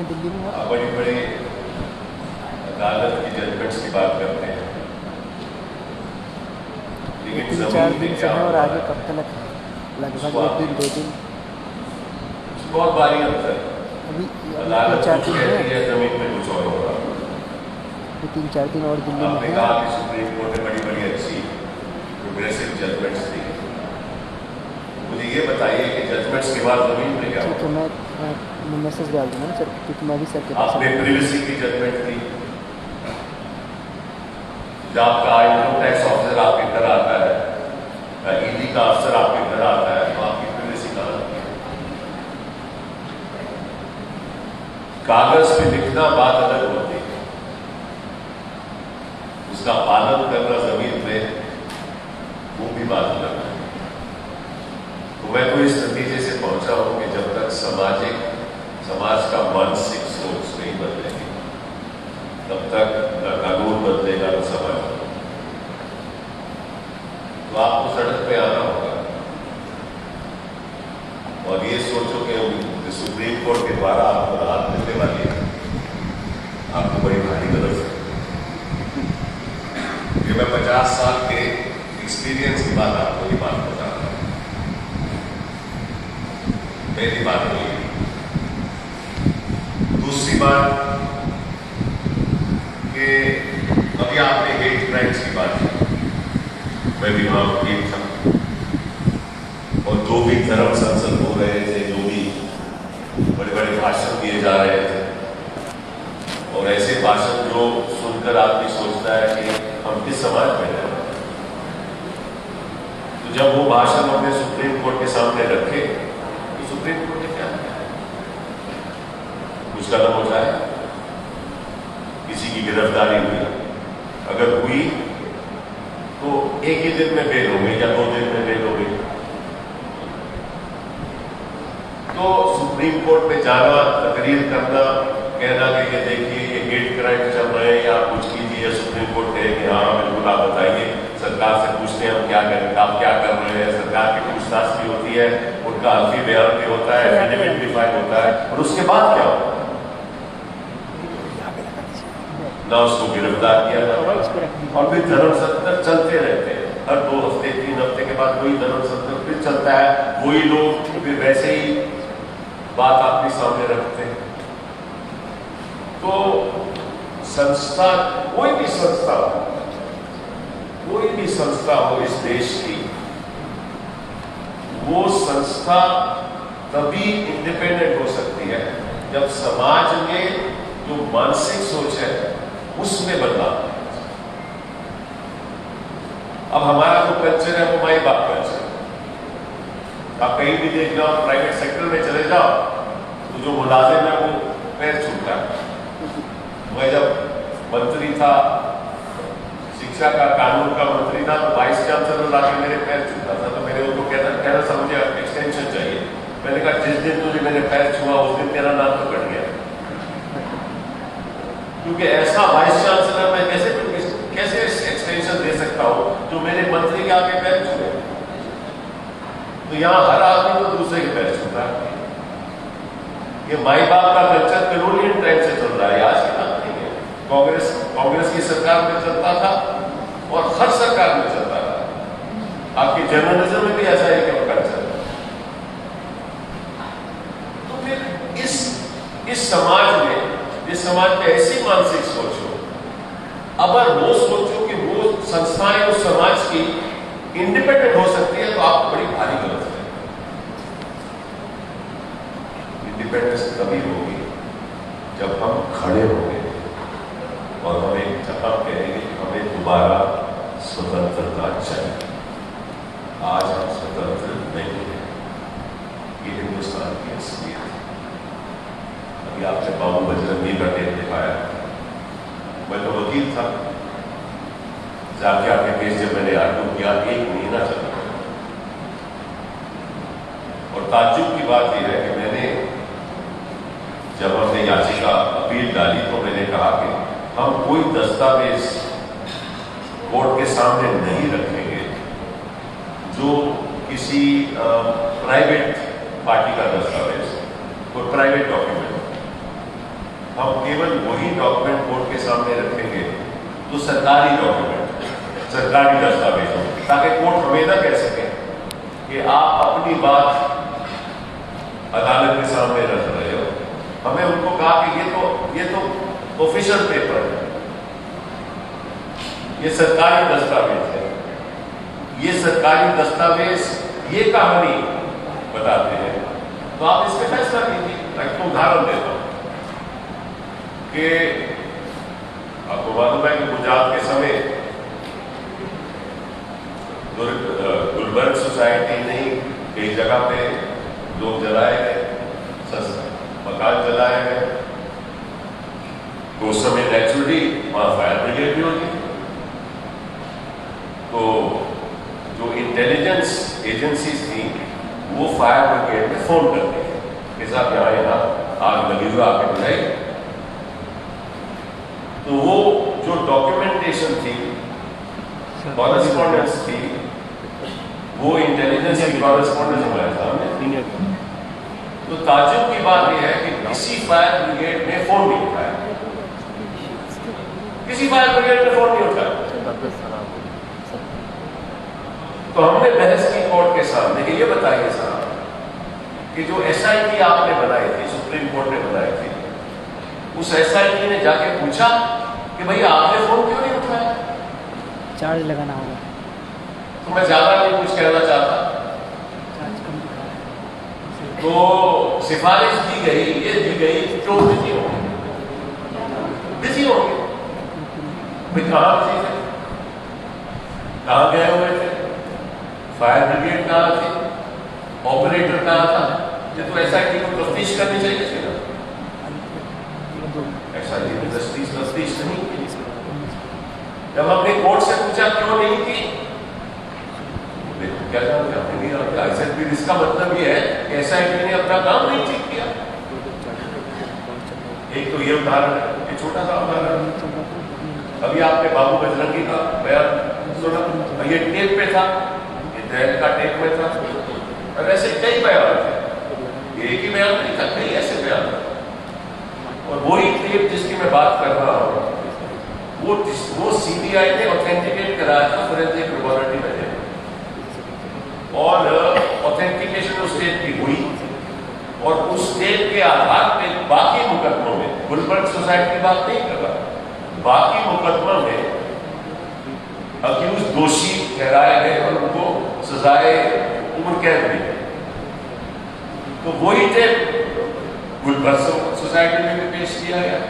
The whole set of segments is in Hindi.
दिल्ली में आप बड़ी बड़ी अदालत की जजमेंट्स की बात करते हैं, ये लेकिन 3-4 जमीन पे दिन से क्या है हो और रहा आगे है कब तक है? लगभग उसको 1 आप दिन 2 दिन। देखिए, बहुत भारी अंतर है। अभी अभी अदालत 3-4 कुछ दिन है। कहती है, जमीन पे कुछ और हो रहा है। अभी 3-4 दिन और दिल्ली में आपने है। कहा कि सुप्रीम कोर्ट ने बड़ी बड़ी अच्छी प्रोग्रेसिव जजमेंट्स दी। मुझे ये बताइए कि जजमेंट्स के बाद जमीन पे क्या ठीक है, होगा? मैं मैसेज डाल दूँगा ना सर, क्योंकि मैं भी सर के पास आपने आऊँगा। प्रिवेसी की जजमेंट दी, जब आपका इनकम टैक्स ऑफिसर आपके घर आता है, ईडी का अफसर आपके घर आता है, तो आपकी प्रिवेसी कहां होती है? कागज पे लिखना बात अलग होती है, उसका पालन करना जमीन पे वो भी बात अलग है। तो मैं तो इस नतीजे से पहुंचा हूं कि जब तक समाज का मानसिक सोच नहीं बदलेगी, तब तक न कानून बदलेगा न समाज। तो आपको सड़क पे आना होगा और ये सोचो कि सुप्रीम कोर्ट के द्वारा आपको राहत मिलने वाली है, आपको बड़ी भारी गलत है। कि मैं 50 साल के एक्सपीरियंस की बात आपको ये बात बता रहा हूं, पहली बात नहीं। दूसरी बात कि अभी आपने हेट क्राइम्स की बात की, मैं भी वहां वकील था और जो भी धर्म संसद हो रहे थे, जो भी बड़े बड़े भाषण दिए जा रहे थे, और ऐसे भाषण जो सुनकर आदमी सोचता है कि हम किस समाज में रह रहे हैं। तो जब वो भाषण हमने सुप्रीम कोर्ट के सामने रखे, तो सुप्रीम कोर्ट ने क्या किया? कुछ कदम उठाए, किसी की गिरफ्तारी हुई, अगर हुई तो एक ही दिन में बेल हो गई या 2 दिन में बेल हो गई। तो सुप्रीम कोर्ट में जाना, तकरीर करना, कहना कि ये देखिए ये हेट क्राइम चल रहे हैं, या कुछ कीजिए, सुप्रीम कोर्ट कहे कि हाँ बिल्कुल आप बताइए, सरकार से पूछते हैं हम क्या करें, आप क्या कर रहे हैं। सरकार की पूछताछ भी होती है, उनका हल्फी बयान भी होता है, एफिडेविट भी फाइल होता है, और उसके बाद क्या होता है? ना उसको गिरफ्तार किया जाता और फिर धर्म सत्तर चलते रहते हैं। हर 2 हफ्ते 3 हफ्ते के बाद वही धर्म सत्तर फिर चलता है, वही लोग फिर वैसे ही बात आपके सामने रखते हैं। तो संस्था, कोई भी संस्था हो इस देश की, वो संस्था तभी इंडिपेंडेंट हो सकती है जब समाज में जो मानसिक सोच है उसमें बदलाव। अब हमारा जो कल्चर है वो माई बाप कल्चर। आप कहीं भी देख जाओ, प्राइवेट सेक्टर में चले जाओ, तो जो मुलाजिम है वो पैर छूटता है। मैं जब मंत्री था, शिक्षा का कानून का मंत्री था, तो वाइस चांसलर लाके मेरे पैर छूटा था। तो मैंने उनको कहना था मुझे एक्सटेंशन चाहिए। मैंने कहा जिस दिन तुझे मेरे पैर छुआ उस दिन तेरा नाम तो कट गया, क्योंकि ऐसा वाइस चांसलर मैं कैसे एक्सटेंशन दे सकता हूं जो मेरे मंत्री के आगे पैर छूए। तो यहां हर आदमी को दूसरे के पैर छूता है। ये माई बाप का कल्चर कॉलोनियल टाइम से चल रहा है, आज की बात नहीं है। कांग्रेस की सरकार में चलता था और हर सरकार में चलता था। आपकी जर्नलिज्म में भी ऐसा एक कल्चर है। तो फिर इस समाज में ऐसी मानसिक सोच हो, अगर वो सोचो कि वो संस्थाएं उस समाज की इंडिपेंडेंट हो सकती है, तो आप बड़ी भारी गलत है। इंडिपेंडेंस तभी होगी जब हम खड़े होंगे और हम कहेंगे कि हमें दोबारा स्वतंत्रता चाहिए। आज हम स्वतंत्र नहीं है, ये हिंदुस्तान की असलियत है। अभी आपने बाबू बजरंगी का टेप दिखाया, मैं तो वकील था, जाके आपके केस जब मैंने आर्ग्यू किया 1 महीना चला। और ताज्जुब की बात यह है कि मैंने जब हमने याचिका अपील डाली तो मैंने कहा कि हम कोई दस्तावेज कोर्ट के सामने नहीं रखेंगे जो किसी प्राइवेट पार्टी का दस्तावेज, कोई प्राइवेट डॉक्यूमेंट। हम केवल वही डॉक्यूमेंट कोर्ट के सामने रखेंगे तो सरकारी डॉक्यूमेंट, सरकारी दस्तावेज हो, ताकि कोर्ट हमें ना कह सके कि आप अपनी बात अदालत के सामने रख रहे हो। हमें उनको कहा कि ये तो ऑफिशियल पेपर है, ये सरकारी दस्तावेज है, ये सरकारी दस्तावेज ये कहानी बताते हैं, तो आप इस पे फैसला कीजिए। एक तो उदाहरण देता हूं कि आपको मालूम है कि गुजरात के समय गुलबर्ग सोसाइटी नहीं, कई जगह पे लोग जलाए गए, मकान जलाए गए, तो उस समय नेचुरली वहां फायर ब्रिगेड भी होती थी। तो जो इंटेलिजेंस एजेंसीज थी वो फायर ब्रिगेड में फोन करती है कि साहब यहाँ आग लगी हुई, आके बुझाई। तो वो जो डॉक्यूमेंटेशन थी, कॉरेस्पॉन्डेंस थी, वो इंटेलिजेंस की कॉरेस्पॉन्डेंस हमारे सामने। तो ताज्जुब की बात यह है कि किसी फायर ब्रिगेड ने फोन नहीं उठाया, किसी फायर ब्रिगेड ने फोन नहीं उठाया। तो हमने बहस की कोर्ट के सामने कि ये बताइए साहब कि जो SIT आपने बनाई थी, सुप्रीम कोर्ट ने बनाई थी, उस SIT ने जाके पूछा कि भाई आपने फोन क्यों नहीं उठाया? चार्ज लगाना होगा। तो मैं ज्यादा नहीं कुछ कहना चाहता, तो सिफारिश दी गई, ये दी गई, क्यों बिजी होंगे, बिजी होंगे भाई, कहाँ बिजी थे, कहाँ गए हुए थे, फायर ब्रिगेड कहाँ थी, ऑपरेटर कहाँ था? ये तो SIT को तफ्तीश करनी चाहिए थी ना, SIT ने तफ्तीश नहीं की। जब हमने कोर्ट से पूछा क्यों नहीं की, क्या जानते, इसका मतलब ये है कि SIT ने अपना काम नहीं ठीक किया। एक तो ये उदाहरण है, ये छोटा सा उदाहरण। अभी आपने बाबू बजरंगी का बयान सुना, ये टेप पे था, दैनिक का टेप में था, और ऐसे कई बयान थे, एक ही बयान नहीं था, कई ऐसे बयान थे। और वही टेप जिसकी मैं बात कर रहा हूँ, वो CBI ने ऑथेंटिकेट कराया था फोरेंसिक लेबोरेटरी में, और ऑथेंटिकेशन उस टेप की हुई, और उस टेप के आधार पे बाकी मुकदमों में, गुलबर्ग सोसाइटी की बात नहीं कर रहा, बाकी मुकदमों में अक्यूज दोषी ठहराए गए और उनको सजाए उम्र कैद दी। तो वही टेप गुलबर्ग सोसाइटी में भी पेश किया गया।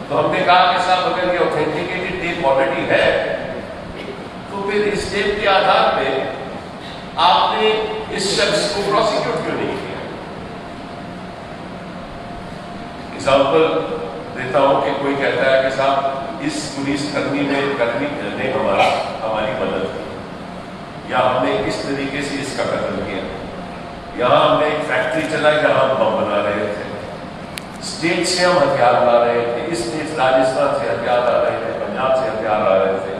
तो हमने कहा कि साहब अगर ये ऑथेंटिकेटेड टेप ऑलरेडी है, तो फिर इस टेप के आधार पे आपने इस शख्स को प्रोसिक्यूट क्यों नहीं किया? एग्जाम्पल देता हूं कि कोई कहता है कि साहब इस पुलिस कर्मी ने हमारी मदद की, या हमने किस तरीके से इसका कत्ल किया, यहाँ हमने एक फैक्ट्री चलाई जहां हम बम बना रहे थे, स्टेट से हम हथियार ला रहे थे, इस स्टेट राजस्थान से हथियार ला रहे थे, पंजाब से हथियार ला रहे थे,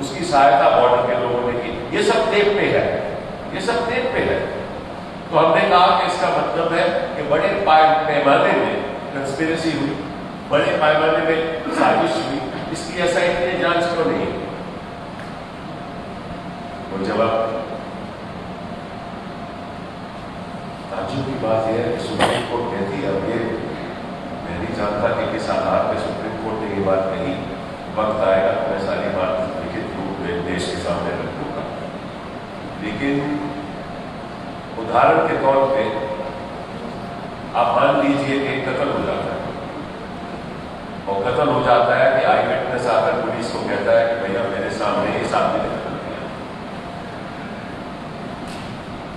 उसकी सहायता बॉर्डर के लोगों ने की। ये सब टेप पे है, ये सब टेप पे है। तो हमने कहा कि इसका मतलब है कि बड़े पैमाने में कंस्पिरेसी हुई, बड़े पैमाने में साजिश हुई, इसकी SIT ने जांच क्यों नहीं की? और जवाब, ताज्जुब की बात यह है कि सुप्रीम कोर्ट कहती है, अब ये मैं नहीं जानता कि किस आधार पर सुप्रीम कोर्ट ने ये बात कही, वक्त आएगा तो मैं सारी बात लिखित रूप में देश के सामने रखूंगा। लेकिन उदाहरण के तौर पे आप मान लीजिए कि कत्ल हो जाता है, और कत्ल हो जाता है कि आई विटनेस आकर पुलिस को कहता है कि भैया मेरे सामने इस आदमी ने कत्ल किया,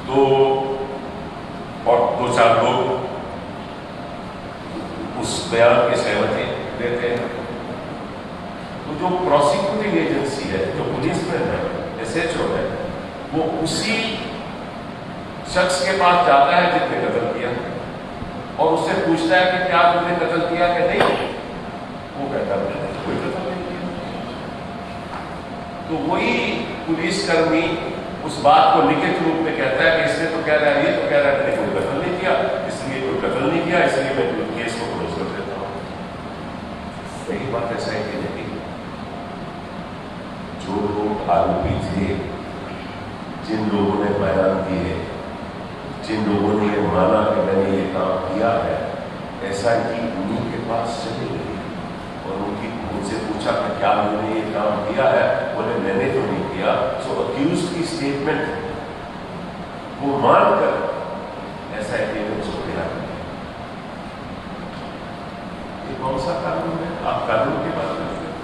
तो और 2-4 लोग उस बयान की सहमति देते हैं, तो जो प्रोसिक्यूटिंग एजेंसी है, जो पुलिसमैन है, SHO है, वो उसी शख्स के पास जाता है जिसने कत्ल किया, और उससे पूछता है कि क्या तुमने कत्ल किया कि नहीं? वो कहता है कोई कत्ल नहीं किया। तो वही पुलिसकर्मी उस बात को लिखित रूप में कहता है कि इसने तो कह रहा है, ये तो कह रहा है मैंने कोई कत्ल नहीं किया, इसलिए कोई कत्ल नहीं किया, इसलिए मैं केस को क्लोज कर देता हूँ। यही बात SIT ने की। जो लोग आरोपी थे, जिन लोगों ने बयान दिए, जिन लोगों ने ये माना कि मैंने ये काम किया है, SIT उन्हीं के पास चली गई और उनसे पूछा कि क्या मैंने ये काम किया है? बोले मैंने तो नहीं किया। सो अक्यूज की स्टेटमेंट वो मानकर SIT ने उसको गिरा दिया। ये कौन सा कानून है? आप कानून की बात करते हैं।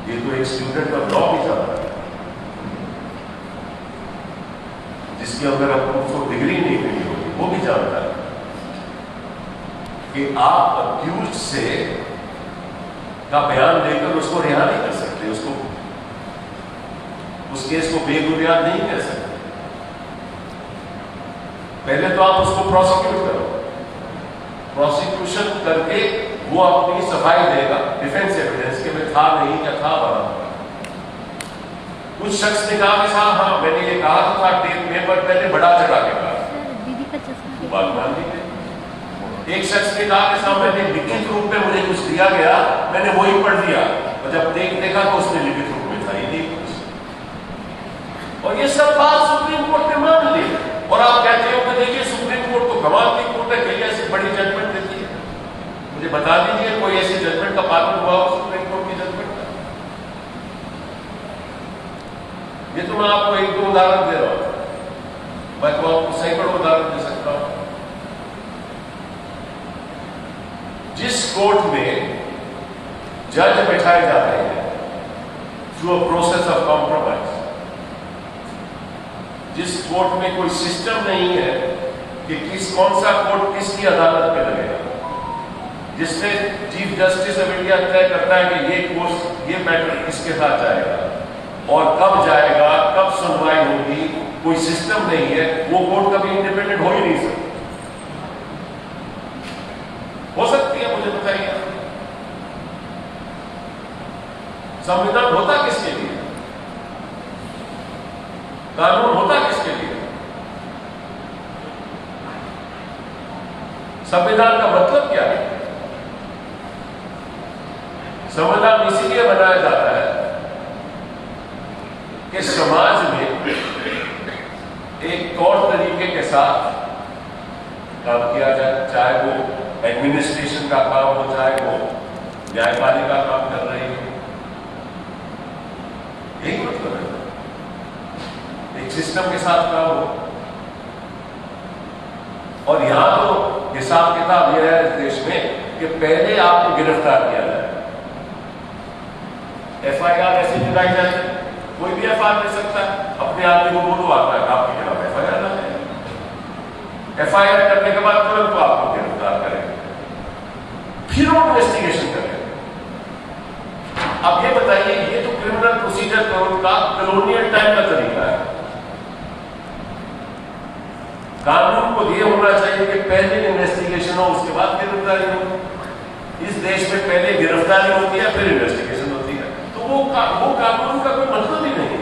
ये तो एक स्टूडेंट ऑफ लॉ भी जानता है, जिसकी अगर आपको डिग्री नहीं मिली होगी, वो भी जानता है कि आप अक्यूज से का बयान देकर उसको रिहा नहीं कर सकते, उसको उस केस को बेबुनियाद नहीं कर सकते। पहले तो आप उसको प्रोसिक्यूट करो, प्रोसिक्यूशन करके वो अपनी सफाई देगा, डिफेंस एविडेंस के में था नहीं या था बना। कुछ शख्स ने कहा कि साहब हाँ मैंने ये कहा था टेप में, पर मैंने बड़ा चढ़ा के कहा, बात मान लीजिए। एक शख्स ने कहा कि साहब मैंने लिखित रूप में मुझे कुछ दिया गया, मैंने वही पढ़ दिया, और जब देखा तो उसने लिखित रूप में था, ये नहीं कुछ। और ये सब बात सुप्रीम कोर्ट ने मान ली। और आप कहते हो कि देखिए सुप्रीम कोर्ट तो कमाल की कोर्ट है, कई ऐसी बड़ी जजमेंट देती है। मुझे बता दीजिए कोई ऐसी जजमेंट का पालन हुआ हो सुप्रीम कोर्ट की जजमेंट का। ये तो मैं आपको एक दो उदाहरण दे रहा हूं, मैं तो आपको सैकड़ों उदाहरण दे सकता हूं। जिस कोर्ट में जज बैठाए जा रहे हैं through a process of compromise, जिस कोर्ट में कोई सिस्टम नहीं है कि कौन सा कोर्ट किसकी अदालत में लगेगा, जिसमें चीफ जस्टिस ऑफ इंडिया तय करता है कि ये मैटर किसके साथ जाएगा और कब जाएगा, कब सुनवाई होगी, कोई सिस्टम नहीं है, वो कोर्ट कभी इंडिपेंडेंट हो ही नहीं सकती। हो सकती है, मुझे बताइए। संविधान होता किसके लिए? कानून होता किसके लिए? संविधान का मतलब क्या है? संविधान इसीलिए बनाया जाता है कि समाज में एक तौर तरीके के साथ काम किया जाए, चाहे वो एडमिनिस्ट्रेशन का काम हो, चाहे वो न्यायपालिका काम कर रही हो। यही मतलब है, एक सिस्टम के साथ काम हो। और यहां तो हिसाब किताब यह है इस देश में कि पहले आपको गिरफ्तार किया जाए, FIR ऐसे लगाई जाए। कोई भी FIR ले सकता है, अपने आदमी को बोलो आता है आपके खिलाफ FIR ना है। FIR करने के बाद तुरंत तो आपको गिरफ्तार करेंगे, फिर वो इन्वेस्टिगेशन करेंगे। अब ये बताइए, ये तो क्रिमिनल प्रोसीजर कोड का कॉलोनियल टाइम का तरीका है। कानून को ये होना चाहिए कि पहले इन्वेस्टिगेशन हो, उसके बाद गिरफ्तारी हो। इस देश में पहले गिरफ्तारी होती है, फिर इन्वेस्टिगेशन होती है। तो वो कानून का कोई मतलब ही नहीं।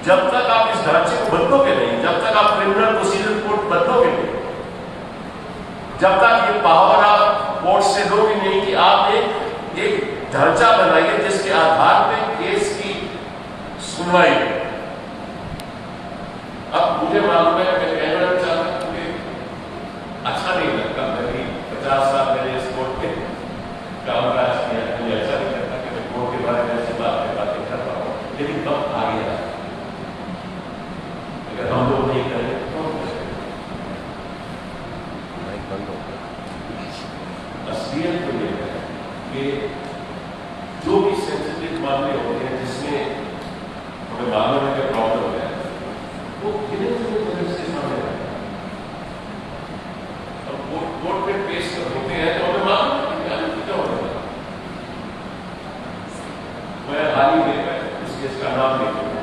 जब तक आप इस ढांचे को बदलोगे नहीं, जब तक आप क्रिमिनल प्रोसीजर कोड बदलोगे नहीं, जब तक ये पावर आप कोर्ट से लोगे नहीं कि आप एक ढांचा बनाइए जिसके आधार पर केस की सुनवाई हो। अब मुझे मालूम है कि कैमरा चाहता मुझे अच्छा नहीं लगता, मैंने 50 साल मैंने इस कोर्ट में कामकाज किया, मुझे अच्छा नहीं लगता कि मैं कोर्ट के बारे में ऐसी बातें कर रहा हूँ, लेकिन कब आ गया। अगर हम लोग नहीं करें तो असलियत तो ये है कि जो भी सेंसिटिव मामले होते हैं जिसमें हमें मालूम है कि प्रॉब्लम है, वो गिने चुने पुलिस के सामने आए। अब कोर्ट में पेश होते हैं तो हमें मालूम है कि क्या होगा। मैं हाल ही में इस केस का नाम नहीं लूंगा,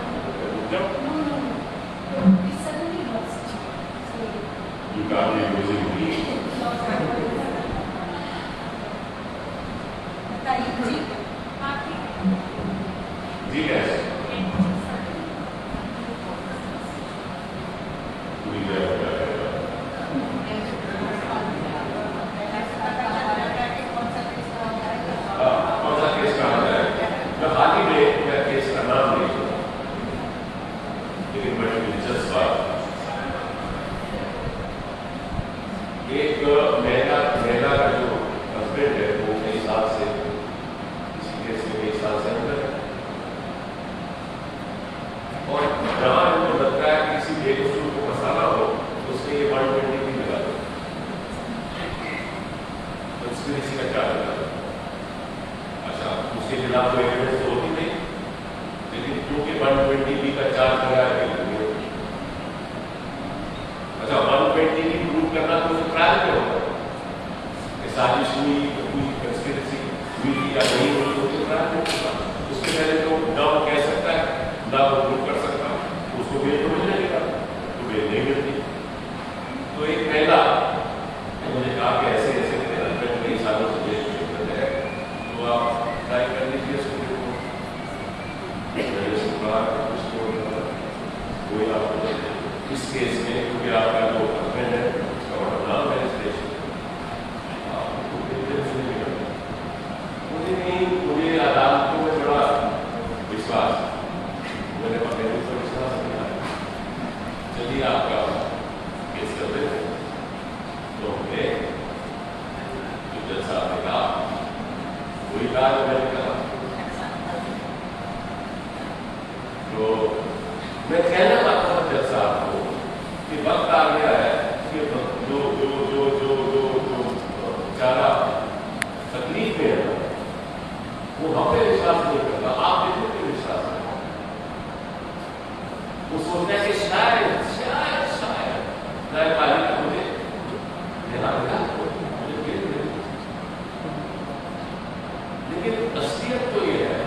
कंस्पिरेसी का चार्ज लगा। अच्छा, उसके खिलाफ कोई एविडेंस तो होती नहीं, लेकिन क्योंकि 120B का चार्ज लगा है, अच्छा 120B प्रूव करना तो ट्रायल पे होगा कि साजिश हुई, कोई कंस्पिरेसी हुई या नहीं हुई, तो ट्रायल पे होगा। उसके पहले तो ना वो कह सकता है, ना वो प्रूव कर सकता, उसको बेल तो मिल जाएगा, तो बेल नहीं मिलती। तो एक पहला मुझे कहा कि ऐसे ऐसे मेरे हस्बैंड कई सालों से जेल में करते हैं, तो आप ट्राई कर लीजिए उसको। कोई आपको इस केस में, क्योंकि आपका जो हस्बैंड है उसका बड़ा नाम है इस देश में, मुझे अदालतों में बड़ा विश्वास, मेरे पकड़े पर विश्वास नहीं आया। चलिए आपका केस कर देते हैं। तो हमने जो जज साहब ने कहा वही कहा जो मैंने कहा। तो मैं कहना चाहता हूँ जज साहब को कि वक्त आ गया है कि जो जो जो जो जो जो बेचारा तकलीफ में है वो हम पे विश्वास नहीं करता, आप बिल्कुल पे विश्वास करें। वो सोचना है कि शायद शायद शायद न्यायपालिका मुझे लेकिन असलियत तो ये है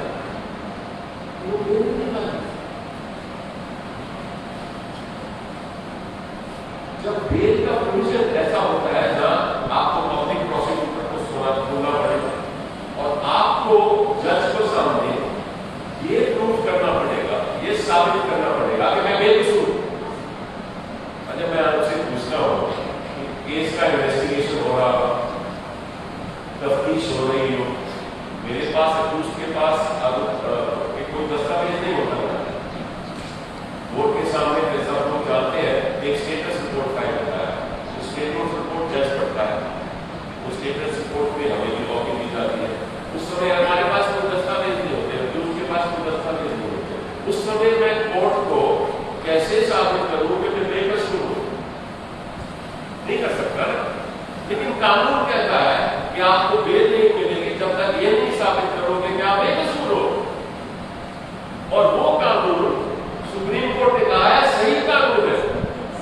वो मेरे नहीं मानी। जब बेल का प्रोविजन ऐसा होता है जहां आपको पब्लिक प्रोसिक्यूटर को सुनना पड़ेगा और आपको जज को सामने ये प्रूव करना पड़ेगा, ये साबित करना पड़ेगा कि मैं बेकसूर हूं। अच्छा, मैं आपसे पूछता हूं कि केस का इन्वेस्टिगेशन हो रहा, तफ्तीश हो रही हो, मेरे पास उसके पास अब कोई दस्तावेज नहीं होता है। कोर्ट के सामने जैसा हम लोग जानते हैं एक स्टेटस रिपोर्ट फाइल होता है, तो स्टेटस रिपोर्ट जज पढ़ता है, उस स्टेटस रिपोर्ट में हमें भी कॉपी दी जाती है। उस समय हमारे पास कोई दस्तावेज नहीं होते, फिर उसके पास कोई दस्तावेज नहीं होते। उस समय मैं कोर्ट को कैसे साबित करूं कि मैं बेकसूर हूं? नहीं कर सकता। लेकिन कानून कहता है कि आपको बेल नहीं मिलेगी जब तक ये नहीं साबित करोगे कि आप बेकसूर हो। और वो कानून सुप्रीम कोर्ट ने कहा है सही कानून है।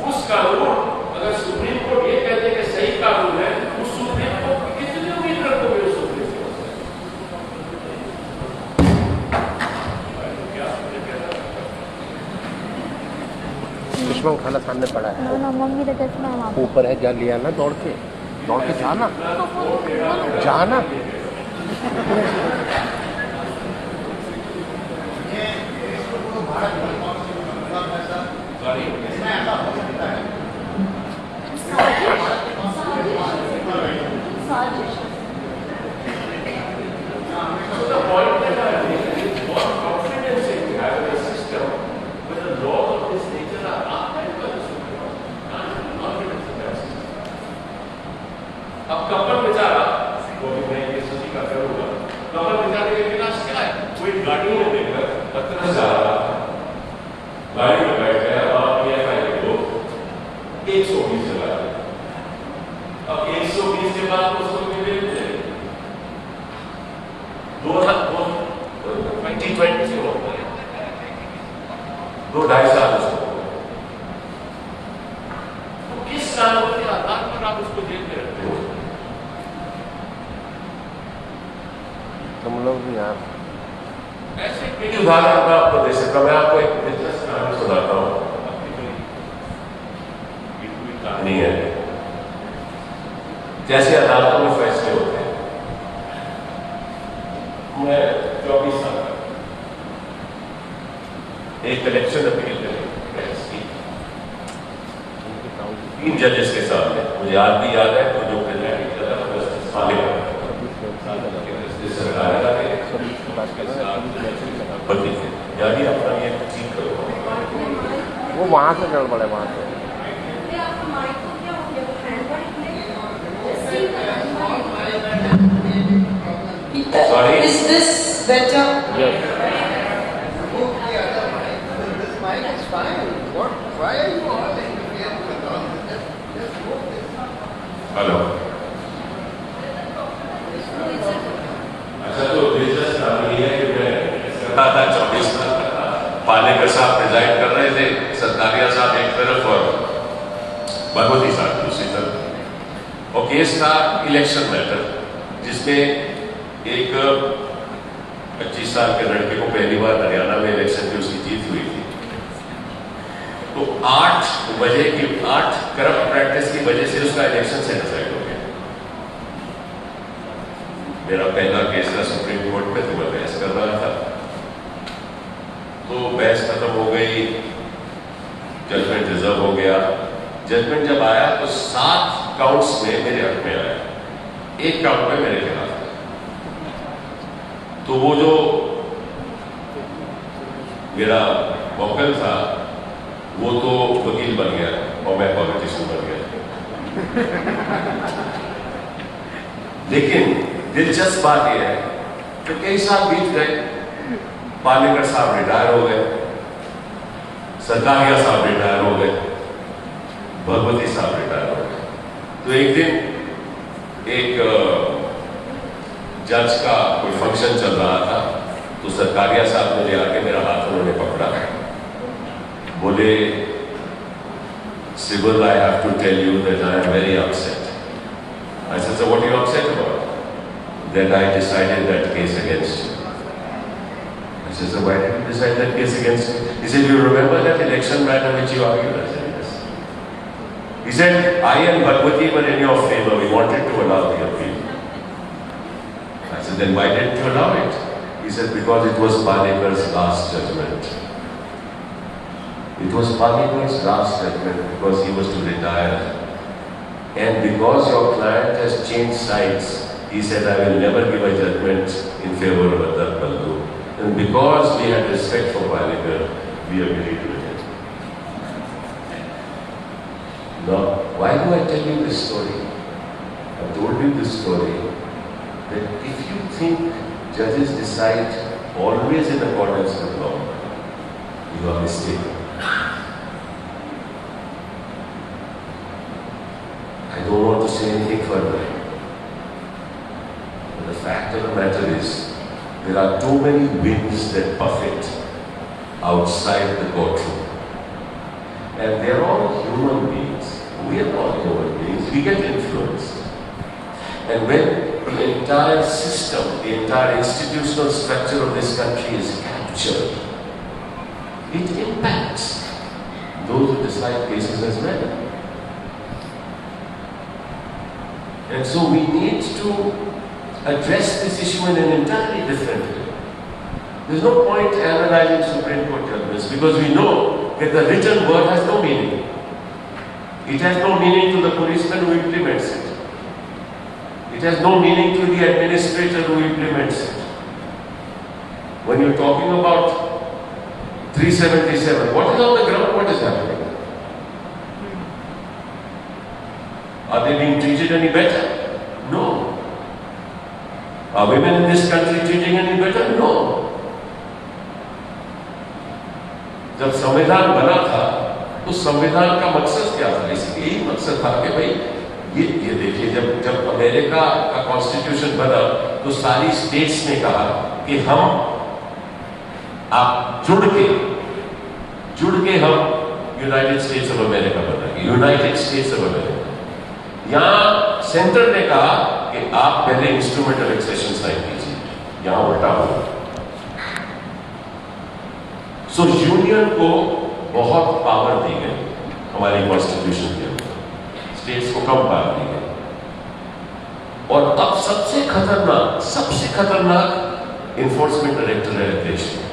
उस कानून, अगर सुप्रीम कोर्ट ये कहते कि सही कानून है, उस सुप्रीम कोर्ट की कितनी उम्मीद रखोगे उस सुप्रीम कोर्ट से? चश्मा उठाना सामने पड़ा है, ना मम्मी का चश्मा है वहाँ पे। ऊपर है, जा लिया ना, दौड़ के जाना जाना। अब कपल बेचारा, वो भी मैं ये सभी का करूंगा, कपल बेचारे के खिलाफ क्या है? कोई गाड़ी में देखकर पत्थर जा रहा, गाड़ी में बैठ गया, आप ये फाइल को 120 लगा दिया। अब 120 के बाद उसको मिले 2020 से हो गए 2-2.5 साल उसको। तो किस कानून के आधार पर आप उसको जेल में रखते हो? तुम लोग भी यार ऐसे कई उदाहरण मैं आपको दे सकता हूं। मैं आपको एक दिलचस्प कहानी सुनाता हूं, कोई कहानी है जैसे अदालतों में फैसले होते हैं। मैं 24 साल का एक इलेक्शन अपील करी 3 जजेस के सामने, मुझे आज भी याद है तो जो सरकार अपना ये ठीक करो, वो वहाँ से गड़बड़ है, वहाँ से। Sorry? Is this better? Yes. This mic is fine. What? Why are you all interfering with all this? Just move this. Hello, अच्छा, तो दिलचस्प बात ये है कि मैं करता था 24 साल का, पालेकर साहब प्रिजाइड कर रहे थे, सरकारिया साहब एक तरफ और भगवती साहब दूसरी तरफ, और केस था इलेक्शन मैटर, जिसमें एक 25 साल के लड़के को पहली बार हरियाणा में इलेक्शन में उसकी जीत हुई थी। तो 8 करप्ट प्रैक्टिस की वजह से उसका इलेक्शन से डिसाइड हो गया। मेरा पहला केस था सुप्रीम कोर्ट में, तो मैं बहस कर रहा था, तो बहस खत्म हो गई, जजमेंट रिजर्व हो गया। जजमेंट जब आया तो 7 काउंट्स में मेरे हक में आया, 1 काउंट में मेरे खिलाफ। तो वो जो मेरा वकील था वो तो वकील बन गया और मैं पॉलिटिशियन बन गया। लेकिन दिलचस्प बात यह है कि कई साल बीत गए, पालेकर साहब रिटायर हो गए, सरकारिया साहब रिटायर हो गए, भगवती साहब रिटायर हो गए। तो एक दिन एक जज का कोई फंक्शन चल रहा था, तो सरकारिया साहब ने ले आके मेरा हाथ उन्होंने पकड़ा, बोले, Sibyl, I have to tell you that I am very upset. I said, so what are you upset about? That I decided that case against you. I said, so why did you decide that case against me? He said, you remember that election matter which you argued? I said, yes. He said, I and Bhagwati were in your favor. We wanted to allow the appeal. I said, then why didn't you allow it? He said, because it was Palekar's last judgment. It was Palekar's last judgment because he was to retire. And because your client has changed sides, he said, I will never give a judgment in favor of Atar Pallu. And because we had respect for Palekar, we agreed with it. Now, why do I tell you this story? I told you this story that if you think judges decide always in accordance with law, you are mistaken. I don't want to say anything further. But the fact of the matter is, there are too many winds that buffet outside the courtroom. And they are all human beings. We are all human beings. We get influenced. And when the entire system, the entire institutional structure of this country is captured, it impacts those who decide cases as well. And so we need to address this issue in an entirely different way. There's no point analyzing Supreme Court judgments because we know that the written word has no meaning. It has no meaning to the policeman who implements it. It has no meaning to the administrator who implements it. When you're talking about 377, what is on the ground? What is happening? Are they being treated any better? No. Are women in this country treating any better? No. जब संविधान बना था तो संविधान का मकसद क्या था? इसलिए यही मकसद था कि भाई ये देखिए, जब अमेरिका का कॉन्स्टिट्यूशन बना तो सारी स्टेट्स ने कहा कि हम आप जुड़ के हम यूनाइटेड स्टेट्स ऑफ अमेरिका बनाएंगे, यूनाइटेड स्टेट्स ऑफ अमेरिका। यहां सेंटर ने कहा कि आप पहले इंस्ट्रूमेंट ऑफ एक्सेशन साइन कीजिए, यहां उल्टा हुआ। सो यूनियन को बहुत पावर दी गई हमारी कॉन्स्टिट्यूशन के अंदर, स्टेट्स को कम पावर दी गई। और अब सबसे खतरनाक इन्फोर्समेंट डायरेक्टर है देश में।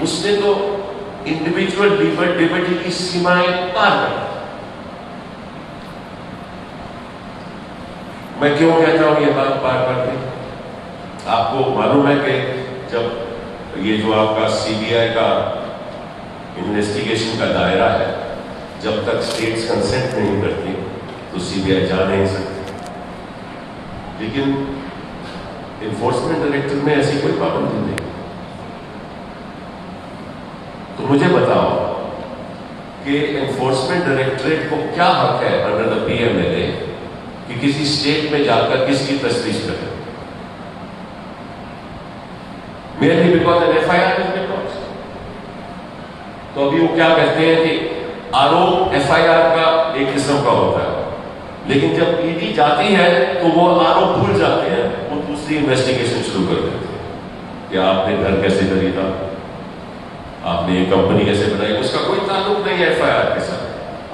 उसने तो इंडिविजुअल लिबर्टी की सीमाएं पार कर। मैं क्यों कहता हूं ये बात पार कर दी? आपको मालूम है कि जब ये जो आपका सीबीआई का इन्वेस्टिगेशन का दायरा है, जब तक स्टेट्स कंसेंट नहीं करती तो सीबीआई जा नहीं सकती। लेकिन इन्फोर्समेंट डायरेक्टर में ऐसी कोई पाबंदी नहीं। तो मुझे बताओ कि एनफोर्समेंट डायरेक्टरेट को क्या हक है अंडर द पीएमएलए कि किसी स्टेट में जाकर किसकी तस्दीक करें, mainly because an FIR is been launched. तो अभी वो क्या कहते हैं कि आरोप FIR का एक किस्म का होता है, लेकिन जब ED जाती है तो वो आरोप भूल जाते हैं, वो दूसरी इन्वेस्टिगेशन शुरू कर देते हैं कि आपने घर कैसे खरीदा, आपने ये कंपनी कैसे बनाई। उसका कोई ताल्लुक नहीं है FIR के साथ।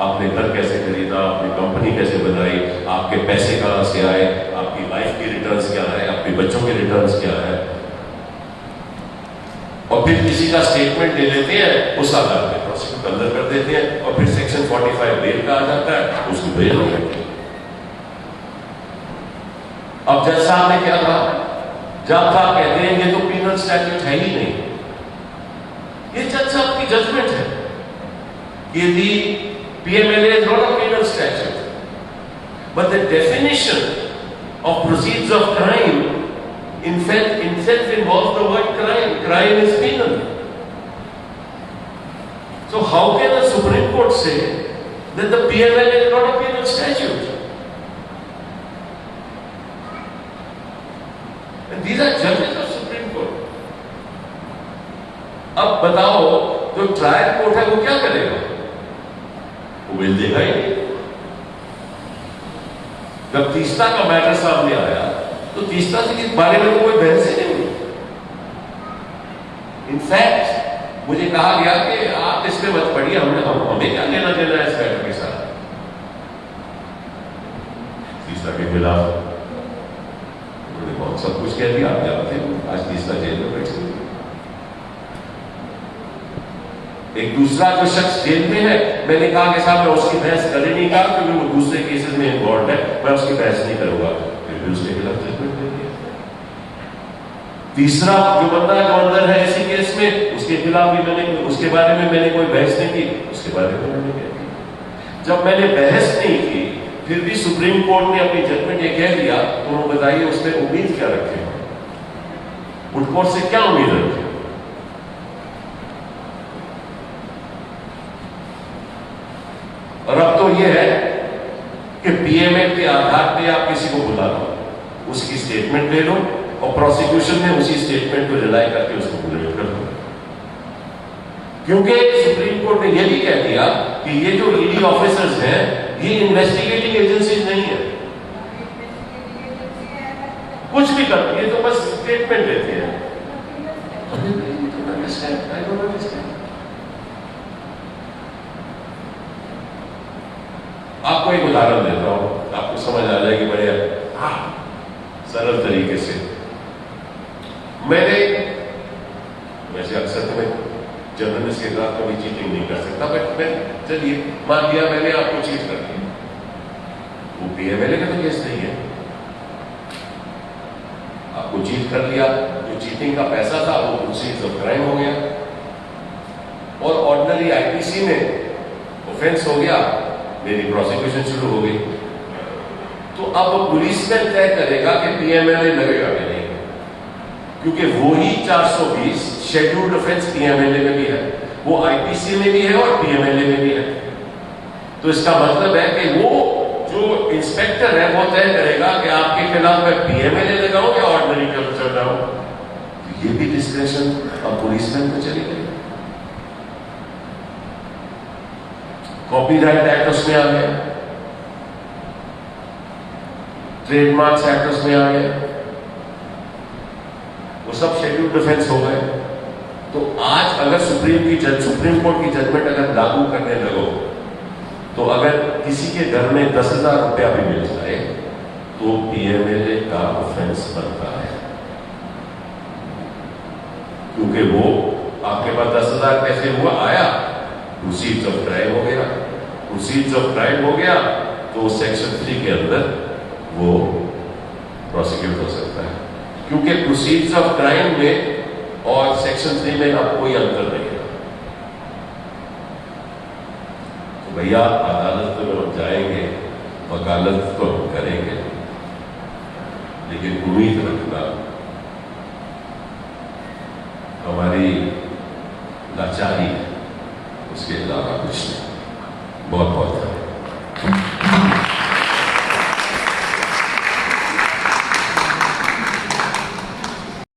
आपने घर कैसे खरीदा, आपने कंपनी कैसे बनाई, आपके पैसे कहां से आए, आपकी लाइफ की रिटर्न्स क्या है, आपके बच्चों के रिटर्न्स क्या है, और फिर किसी का स्टेटमेंट ले लेते हैं, उस आधार पर प्रोसिक्यूट अंदर कर देते हैं, और फिर सेक्शन 45 बेल का आ जाता है, उसको बेल हो जाती है। अब जज साहब ने क्या कहा, जज साहब कहते हैं ये तो पीनल स्टैट्यूट है ही नहीं। ये जज साहब की जजमेंट है कि दी PMLA is not a penal statute, but the definition of proceeds of crime in fact involves the word crime. Crime is penal. So how can the Supreme Court say that the PMLA is not a penal statute? And these are judges of Supreme Court. अब बताओ जो ट्रायल कोर्ट है वो क्या करेगा? वो बिल देगा ही नहीं। जब तीस्ता का मैटर सामने आया तो तीस्ता से इस बारे में कोई बहस ही नहीं हुई। इनफैक्ट मुझे कहा गया कि आप इसमें मत पढ़िए, हमें क्या लेना देना है इस मैटर के साथ। तीस्ता के खिलाफ उन्होंने बहुत सब कुछ कह दिया, आप जानते हैं आज तीस्ता जेल में बैठे। एक दूसरा जो शख्स जेल में है, मैंने कहा कि साहब मैं उसकी बहस कर ही नहीं कहा क्योंकि वो दूसरे केसेस में इन्वॉल्व है, मैं उसकी बहस नहीं करूंगा, फिर भी उसके खिलाफ जजमेंट दे दिया। तीसरा जो बंदा जो अंदर है इसी केस में, उसके खिलाफ भी मैंने, उसके बारे में मैंने कोई बहस नहीं की, उसके बारे में मैंने कह दी। जब मैंने बहस नहीं की फिर भी सुप्रीम कोर्ट ने अपनी जजमेंट ये कह दिया, तो वो बताइए उसमें उम्मीद क्या रखे, उठ कोर्ट से क्या उम्मीद रखे? और अब तो यह है कि PML के आधार पे आप किसी को बुला लो, उसकी स्टेटमेंट ले लो और प्रोसिक्यूशन में उसी स्टेटमेंट को रिलाई करके उसको बुलेट कर दो। क्योंकि सुप्रीम कोर्ट ने यह भी कह दिया कि ये जो ED ऑफिसर्स हैं ये इन्वेस्टिगेटिंग एजेंसीज नहीं है, कुछ भी करती है तो बस स्टेटमेंट लेते हैं। आपको एक उदाहरण देता हूं, आपको समझ आ जाएगी बड़े सरल तरीके से। मैंने वैसे अक्सर तो मैं जर्नलिस्ट के साथ कभी चीटिंग नहीं कर सकता, बट मैं चलिए मान लिया मैंने आपको चीट कर दिया, वो PMLA का तो केस नहीं है, आपको चीट कर लिया, जो चीटिंग का पैसा था वो प्रोसीड्स ऑफ क्राइम हो गया और ऑर्डिनरी IPC में ऑफेंस हो गया, मेरी प्रोसिक्यूशन शुरू हो गई। तो अब पुलिसमैन तय करेगा कि PMLA लगेगा कि नहीं, क्योंकि वो ही 420 शेड्यूल्ड ऑफेंस PMLA में भी है, वो IPC में भी है और PMLA में भी है। तो इसका मतलब है कि वो जो इंस्पेक्टर है वो तय करेगा कि आपके खिलाफ मैं PMLA लगाऊं या ऑर्डिनरी कैप्चर लगाऊं। तो ये भी डिस्क्रिप्शन अब पुलिसमैन को चली गई। कॉपीराइट एक्ट उसमें आ गया, ट्रेडमार्क्स एक्ट उसमें आ गया, वो सब शेड्यूल्ड ऑफेंस हो गए। तो आज अगर सुप्रीम कोर्ट की जजमेंट अगर लागू करने लगो तो अगर किसी के घर में 10,000 रुपया भी मिल जाए तो PMLA का ऑफेंस बनता है, क्योंकि वो आपके पास 10,000 कैसे हुआ आया, प्रोसीड्स ऑफ क्राइम हो गया, प्रोसीड्स ऑफ क्राइम हो गया तो सेक्शन 3 के अंदर वो प्रोसिक्यूट हो सकता है, क्योंकि प्रोसीड्स ऑफ क्राइम में और सेक्शन 3 में अब कोई अंतर नहीं है। तो भैया अदालत तो हम जाएंगे, वकालत तो हम करेंगे, लेकिन उम्मीद रखना हमारी लाचारी, उसके अलावा कुछ नहीं।